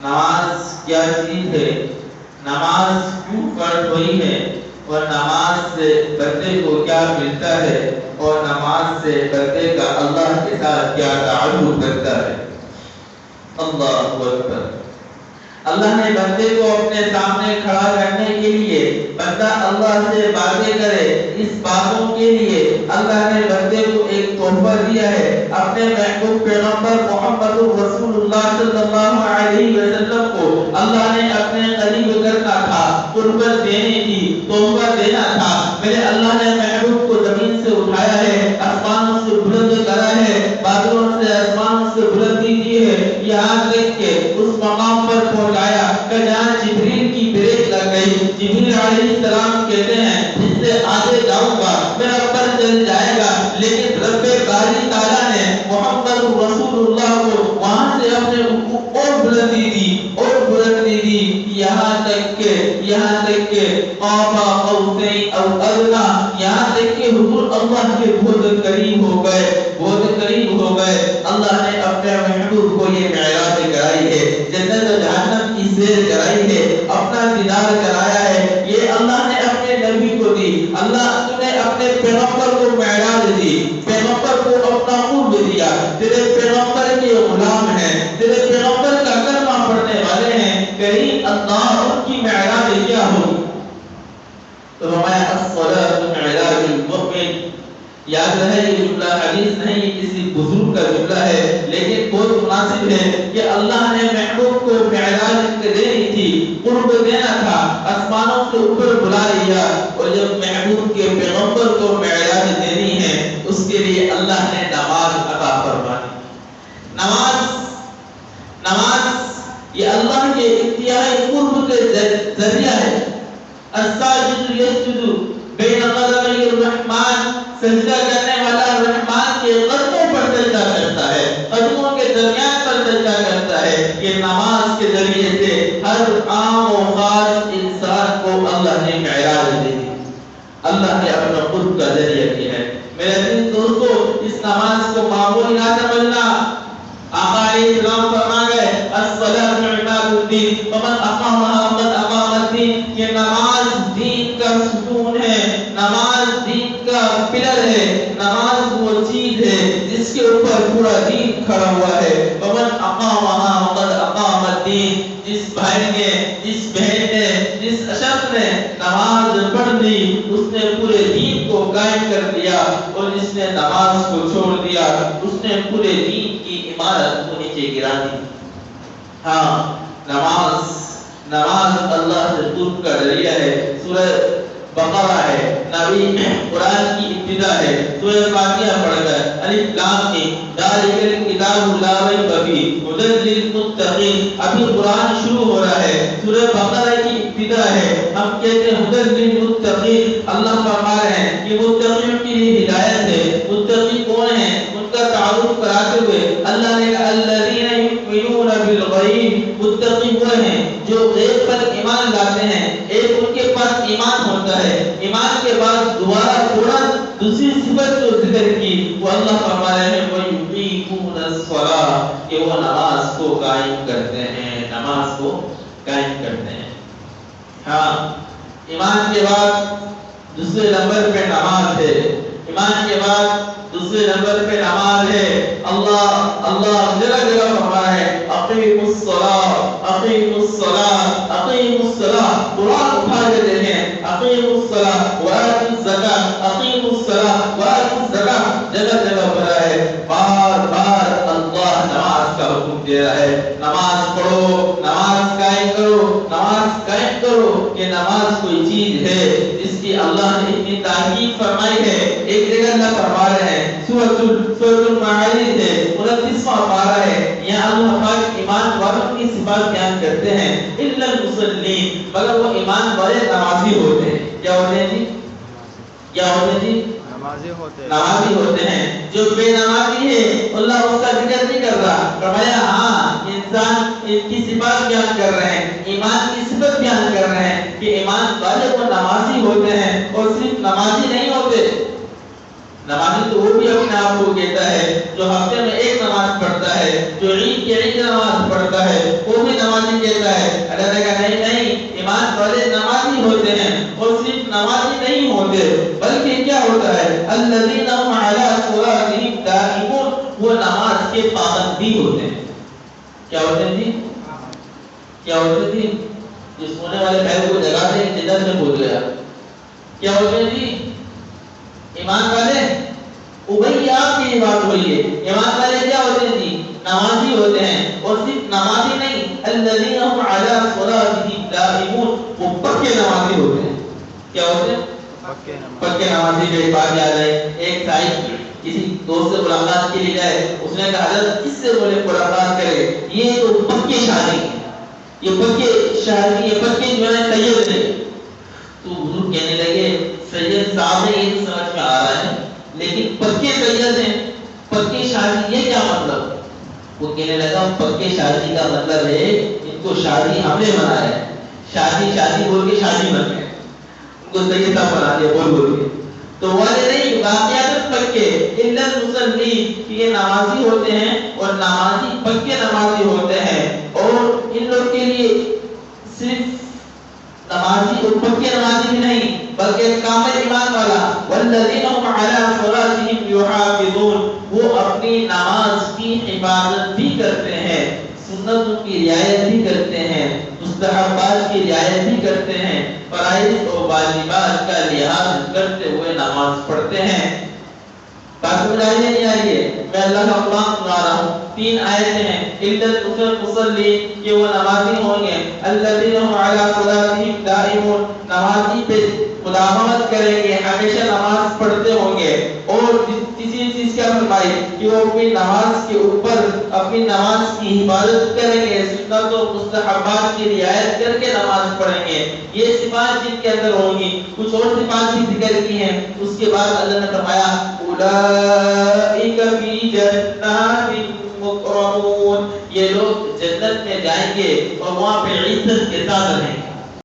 نماز کیا چیز ہے، نماز کیوں فرض ہوئی ہے، اور نماز سے بندے کو کیا ملتا ہے، اور نماز سے بندے کا اللہ کے ساتھ کیا تعلق رکھتا ہے۔ اللہ اکبر۔ اللہ نے بندے کو اپنے سامنے کھڑا کرنے کے لیے، بندہ اللہ سے باتیں کرے، اس باتوں کے لیے اللہ نے بندے کو ایک تحفہ دیا ہے، اپنے محبوب پیغمبر محمد رسول اللہ صلی اللہ علیہ وسلم کو اللہ نے اپنے قریب کرنا تھا، قربت دینی تھی، تحفہ دینا تھا۔ میرے اللہ نے محبوب کو زمین سے اٹھایا ہے، آسمانوں سے بلند کرا ہے، بادلوں سے آسمانوں سے بلندی دی ہے، یہاں تک کہ اس مقام پر پہنچایا کہ جہاں جبریل کی بریک لگ گئی۔ جبریل علیہ السلام کہتے ہیں جس سے آگے جاؤں گا میرا پر چل جائے گا، لیکن رب باری تعالیٰ نے محمد رسول اللہ کو وہاں سے اپنے اور بلندی دی، اور بلندی دی، یہاں تک کہ قاب قوسین او ادنی، یہاں تک کہ حضور اللہ کے بہت قریب ہو گئے، بہت قریب ہو گئے۔ اللہ نے اپنے محبوب کو یہ معراج کرائی ہے، جنت و جہنم کی سیر کرائی ہے، اپنا دیدار کرایا ہے، یہ اللہ نے اپنے نبی کو دی۔ اللہ نے اپنے پیغمبر کو معراج دی، پیغمبر کو اپنا قرب دیا، تیرے پیغمبر کے غلام ہیں، تیرے پیغمبر کا کلمہ پڑھنے والے ہیں، کریم اللہ ان کی معراج کیا ہوگی؟ تو ہمیں الصلاۃ معراج المؤمن، یاد رہے یہ جملہ حدیث نہیں، یہ کسی بزرگ کا جملہ ہے، لیکن بہت مناسب ہے کہ اللہ نے محبوب کو معراج دینی تھی، قرب دینا تھا، آسمانوں سے اوپر بلا لیا، اور جب محبوب کے پیغمبر کو معراج دینی ہے اس کے لیے اللہ نے نماز عطا فرمانی۔ نماز یہ اللہ کے انتہائی قرب کے ذریعہ ہے۔ الساجد یسجد بین قدمی الرحمن، سجدہ کرنے والا رحمان کے قدموں پر سجدہ کرتا ہے، قدموں کے درمیان پر سجدہ کرتا ہے۔ یہ نماز کے ذریعے سے ہر عام و خاص انسان کو اللہ نے معراج دے دی، اللہ نے اپنا قرب کا ذریعہ کیا ہے۔ میرے دل دوستو، اس نماز کو معمولی نہ سمجھنا۔ آقا علیہ السلام فرما گئے الصلاۃ عماد الدین ومن اقامها فقد اقام الدین، یہ نماز دین کا ستون ہے، نماز دین کا پلر ہے، نماز وہ چیز ہے جس کے اوپر پورا دین کھڑا ہوا ہے۔ ومن اقامها فقد اقام الدین، جس بھائی نے، جس بہن نے، جس شخص نے نماز پڑھ لی اس نے پورے دین کو قائم کر دیا، اور جس نے نماز کو چھوڑ دیا اس نے پورے دین کی عمارت کو نیچے گرا دی۔ ہاں، نماز اللہ سے قرب کا ذریعہ ہے۔ سورہ بقرہ ہے، نبی قرآن کی ابتدا ہے، سورہ فاتحہ پڑھ کر الف لام میم ذالک الکتاب لا ریب فیہ ھدی للمتقین، ابھی قرآن شروع ہو رہا ہے، سورہ بقرہ کی ابتدا ہے، ہم کہتے ہیں ھدی للمتقین، اللہ فرما رہے ہیں کہ متقین کے لیے ہدایت ہے۔ متقی کون ہیں؟ ان کا تعارف کراتے ہوئے اللہ نے کہا الذین یؤمنون بالغیب، متقی وہ ہیں جو غیب پر ایمان لاتے ہیں۔ ایک ان کے پاس ایمان ہوتا ہے، ایمان کے بعد دوبارہ فوراً دوسری صفت جو ذکر کی وہ اللہ فرما رہے ہیں وَيُقِيمُونَ الصَّلَاةَ، کہ وہ نماز کو قائم کرتے ہیں، نماز کو قائم کرتے ہیں۔ ہاں، ایمان کے بعد دوسرے نمبر پہ نماز ہے، ایمان کے بعد دوسرے نمبر پہ نماز ہے۔ اللہ جگہ جگہ فرما ہے اقیموا الصلاۃ اقیموا الصلاۃ اقیموا الصلاۃ، قرآن اٹھا کے دیکھیں اقیموا الصلاۃ وآتوا الزکاۃ اقیموا الصلاۃ وآتوا الزکاۃ، جگہ جگہ بڑا ہے، بار بار اللہ نماز کا حکم دے رہا ہے، نماز پڑھو، نماز قائم کرو، نماز قائم کرو۔ کہ نماز کوئی چیز ہے جس کی اللہ نے اتنی تاکید فرمائی ہے۔ ایک جگہ اللہ فرما رہے ہیں سورۃ المعارج ہے 29واں پارہ ہے، یہاں اللہ پاک ایمان والوں کی صفات بیان کرتے ہیں الا المصلین، مگر وہ ایمان والے نمازی ہوتے ہیں۔ کیا ہوتے ہیں جی؟ کیا ہوتے ہیں جی؟ نمازی ہوتے ہیں۔ جو بے نمازی ہے اللہ اس کا ذکر نہیں کر رہا، فرمایا ہاں انسان کی صفات بیان کر رہے ہیں، ایمان کی صفت بیان کر رہے ہیں کہ ایمان والے وہ نمازی ہوتے ہیں، اور صرف نمازی نہیں ہوتے، نمازی تو وہ بھی اپنے آپ کو کہتا ہے جو ہفتے میں ایک نماز نماز پڑھتا ہے، جو عید کی عید نماز پڑھتا ہے وہ بھی نمازی کہتا ہے۔ اللہ نے کہا نہیں، ایمان والے نمازی ہوتے ہیں، اور صرف نمازی نہیں ہوتے بلکہ کیا ہوتا ہے، الذین هم علی صلاتهم دائمون، وہ نماز کے پابند بھی ہوتے ہیں۔ کیا ہوتے ہیں جی؟ کیا ہوتے تھے؟ جو سونے والے پیر کو جگاتے ہیں، جدت میں بول گیا۔ کیا ہوتے ہیں جی؟ ایمان والے، ابھی آپ کی بات ہوئی ہے، ایمان والے کیا ہوتے ہیں جی؟ نمازی ہوتے ہیں، اور صرف نمازی نہیں، الذین هم علی صلاتهم دائمون، وہ پکے نمازی ہوتے ہیں۔ کیا ہوتے ہیں؟ پکے نمازی۔ جو ایک بات یاد ہے، ایک صاحب کسی دوست سے ملاقات کے لیے گئے، اس نے کہا حضرت کس سے بولے ملاقات کرے، یہ تو پکے شادی ہیں، یہ پکے شادی، یہ پکے جو ہے سید ہیں۔ تو حضور کہنے لگے سید صاحب ہے، یہ سمجھ میں آ رہا ہے، لیکن پکے سید ہیں، پکے شادی یہ کیا مطلب؟ وہ کہنے لگا پکے شادی کا مطلب ہے ان کو شادی ہم نے بنایا ہے، شادی بول کے شادی بن گئے، ان کو سید صاحب بنا دیا بول کے۔ تو والے نہیں واقعات پکے الا المصلی، کہ یہ نمازی ہوتے ہیں اور نمازی پکے نمازی ہوتے ہیں، اور ان لوگ کے لیے صرف نمازی اور پکے نمازی بھی نہیں بلکہ کامل ایمان والا، والذین هم علی صلاتهم یحافظون، وہ اپنی نماز کی حفاظت بھی کرتے ہیں، سنتوں کی رعایت بھی کرتے ہیں، مستحبات کی رعایت بھی کرتے ہیں، فرائض و واجبات کا لحاظ کرتے ہوئے نماز پڑھتے ہیں۔ بات سمجھ آئی نہیں آ رہی ہے؟ میں اللہ کا قرآن سنا رہا ہوں، 3 آیتیں ہیں، الا المصلی، کہ وہ نمازی ہوں گے، الذین هم علی صلاتهم دائمون، نمازی پہ مداومت کریں گے، ہمیشہ نماز پڑھتے ہوں گے، اور کسی چیز کا فرمائی کہ وہ اپنی نماز کے اوپر اپنی نماز کی حفاظت کریں گے، سنت و مستحبات کی رعایت کر کے نماز پڑھیں گے۔ یہ صفات جن کے اندر ہوں گی، کچھ اور صفات بھی ذکر کی ہیں، اس کے بعد اللہ نے فرمایا اولئک فی جنات مکرمون، یہ لوگ جنت میں جائیں گے اور وہاں پہ عزت کے ساتھ رہیں گے۔